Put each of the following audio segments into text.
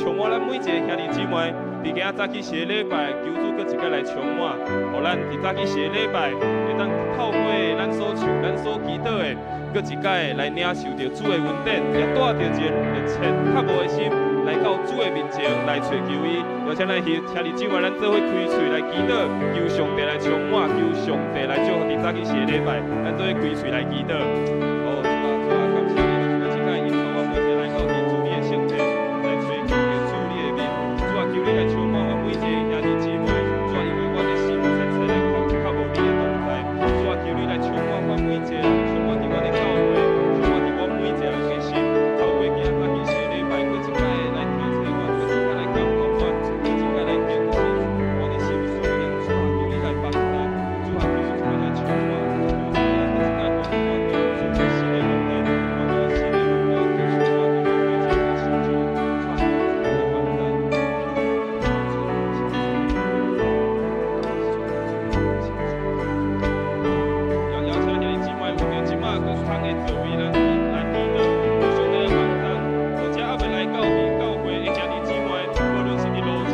充满咱每一个兄弟姊妹。伫今仔早起是个礼拜，求主搁一摆来充满，互咱伫早起是个礼拜，会当透过咱所唱、咱所祈祷的，搁一摆来领受着主的恩典，也带着一个热切渴慕的心，来到主的面前来寻求伊。邀请咱兄弟姊妹，咱做伙开喙来祈祷，求上帝来充满，求上帝来祝福伫早起是个礼拜，咱做伙开喙来祈祷。哦，主啊，主啊，感谢你，搁一摆引导我每天来到你主你的圣殿，来追求着主你的面。主啊，求你来充满我每一个兄弟姊妹。主啊，因为我的心切切来渴慕你的同在。主啊，求你来充满我每一个人，充满伫我的教会，充满伫我每一个人的心。透过今仔日是个礼拜，搁一摆来提醒我，搁一摆来感动我，搁一摆来警醒我的心思念。主啊，求你来帮助，主啊，求你来充满，求你来搁一摆帮助我，主啊，新的恩典，帮助新的恩典，求主啊，你每一个心中，主啊，你的帮助。邀请兄弟姊妹，有着即马搁空的座位来祈祷，上帝的帮助，或者还未来到伫教会的兄弟姊妹，无论是伫路上，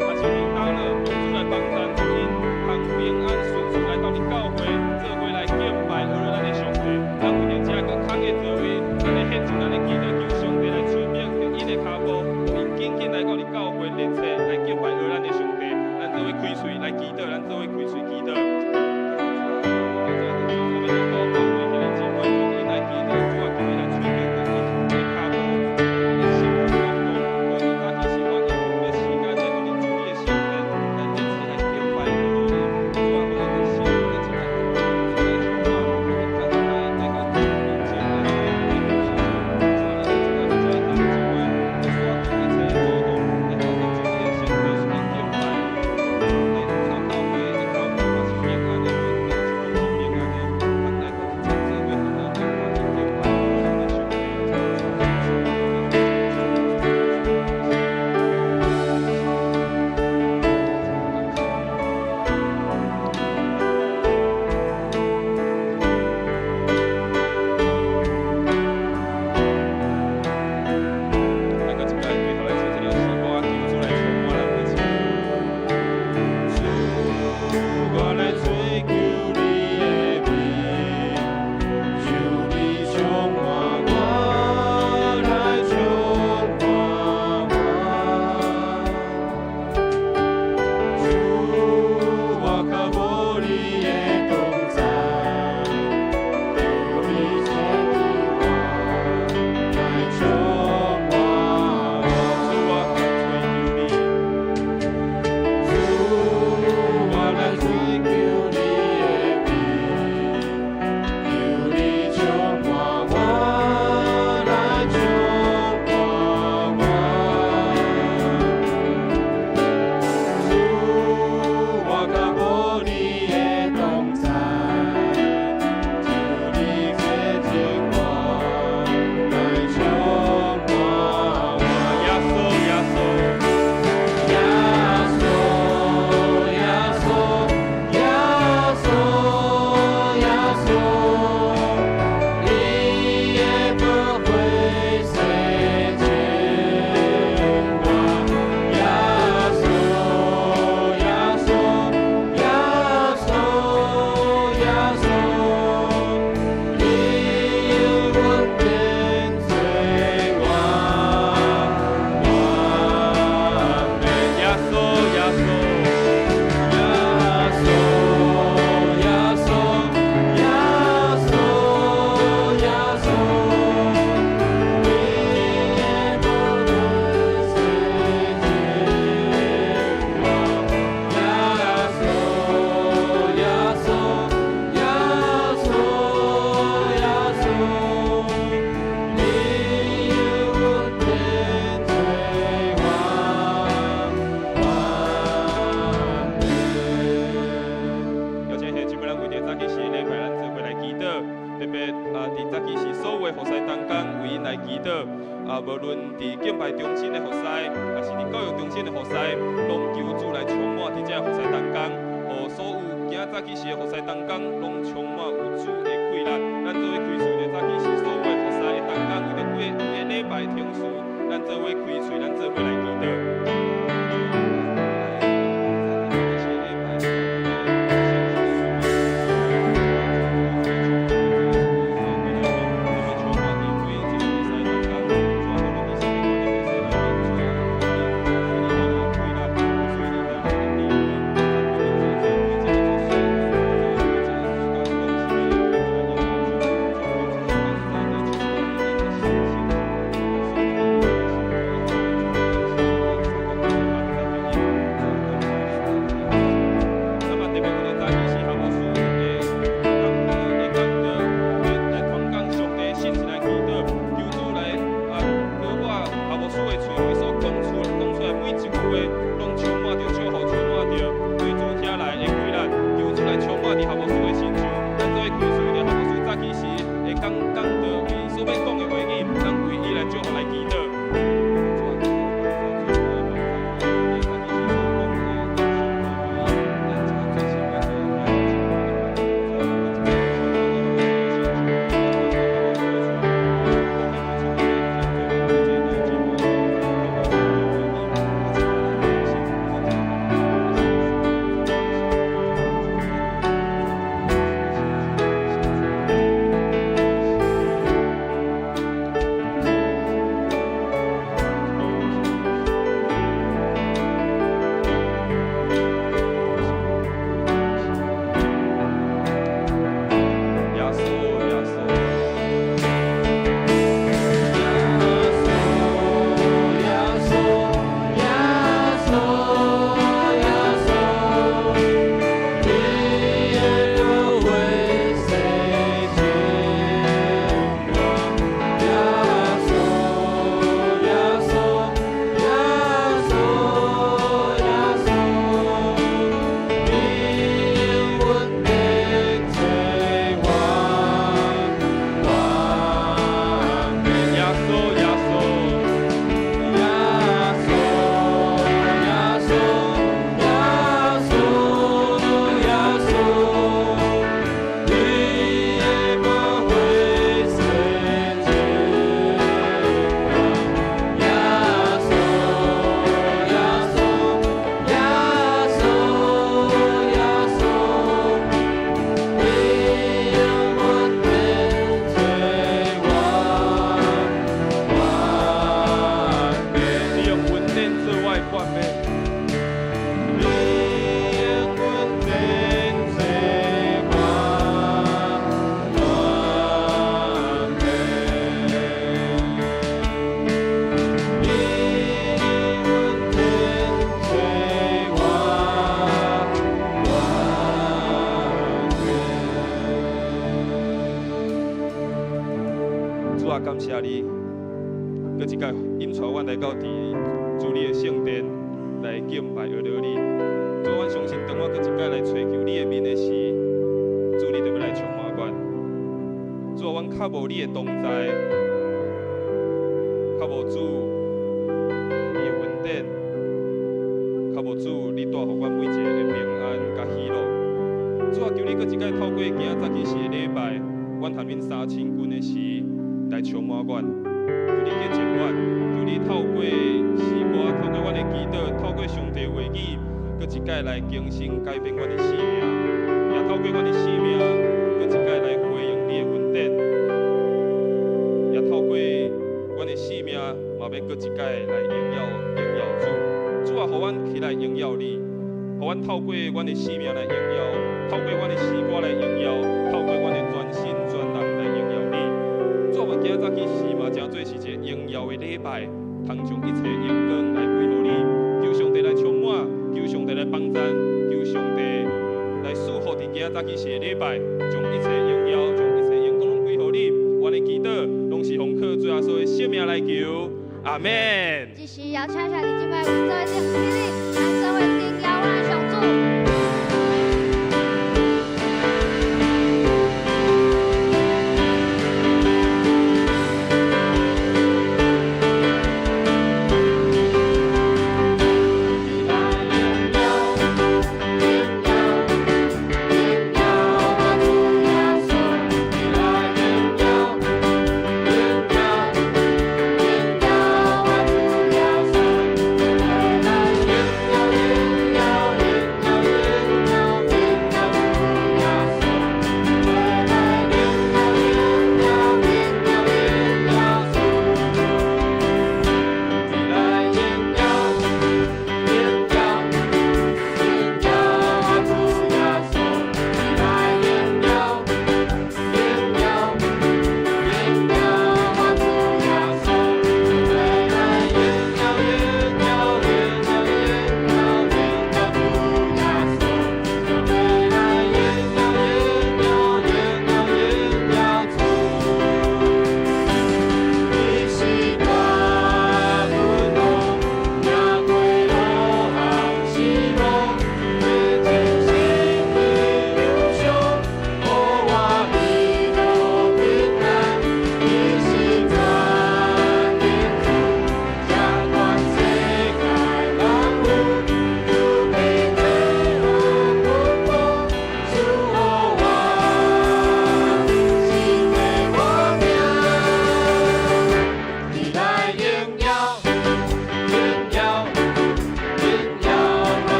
还是伫倒了，主来帮助因通平安顺遂来到伫教会，做伙来敬拜阿罗咱的上帝。咱为着这个空的座位，咱来献上咱的祈祷，求上帝来取名着因的脚步，因紧紧来到伫教会热切来敬拜阿咱的上帝。咱做伙开喙来祈祷，咱做伙开喙祈祷。无论伫敬拜中心的服侍，还是伫教育中心的服侍，拢求主来充满伫这服侍当中，互所有今仔早起时的服侍当中，拢充满有主的快乐。咱做伙开始着早起时所有的服侍的当中，为着每个礼拜停事。咱做伙开喙，咱做伙来祈祷。感谢你，搁一届引带阮来到伫主你的圣殿来敬拜学了你。主，阮相信，当我搁一届来追求你的面的时，主你就要来充满阮。主，阮较无你的同在，较无主你的恩典，较无主你带予阮每一个的平安甲喜乐。主啊，求你搁一届透过今仔早起时的礼拜，阮含恁3000群的时。来充满阮，求你洁净阮，求你透过诗歌，透过阮的祈祷，透过上帝话语，搁一届来更新改变阮的生命，也透过阮的生命，搁一届来回应你的恩典，也透过阮的生命，嘛要搁一届来荣耀主。主啊，互阮起来荣耀你，互阮透过阮的生命来荣耀，透过阮的诗歌来荣耀，透过阮的全心全人来荣耀你。主，阮今仔早起时嘛，真做是一个荣耀的礼拜，通将一切荣光来归乎你。求上帝来充满，求上帝来帮助，求上帝来祝福伫今仔早起时的礼拜，将一切荣耀、将一切荣光拢归乎你。阮的祈祷拢是奉靠主耶稣的圣名来求，阿门。继续要唱下你敬拜，我们做一点鼓励，来做一定要让上主。我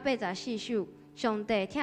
84首，上帝疼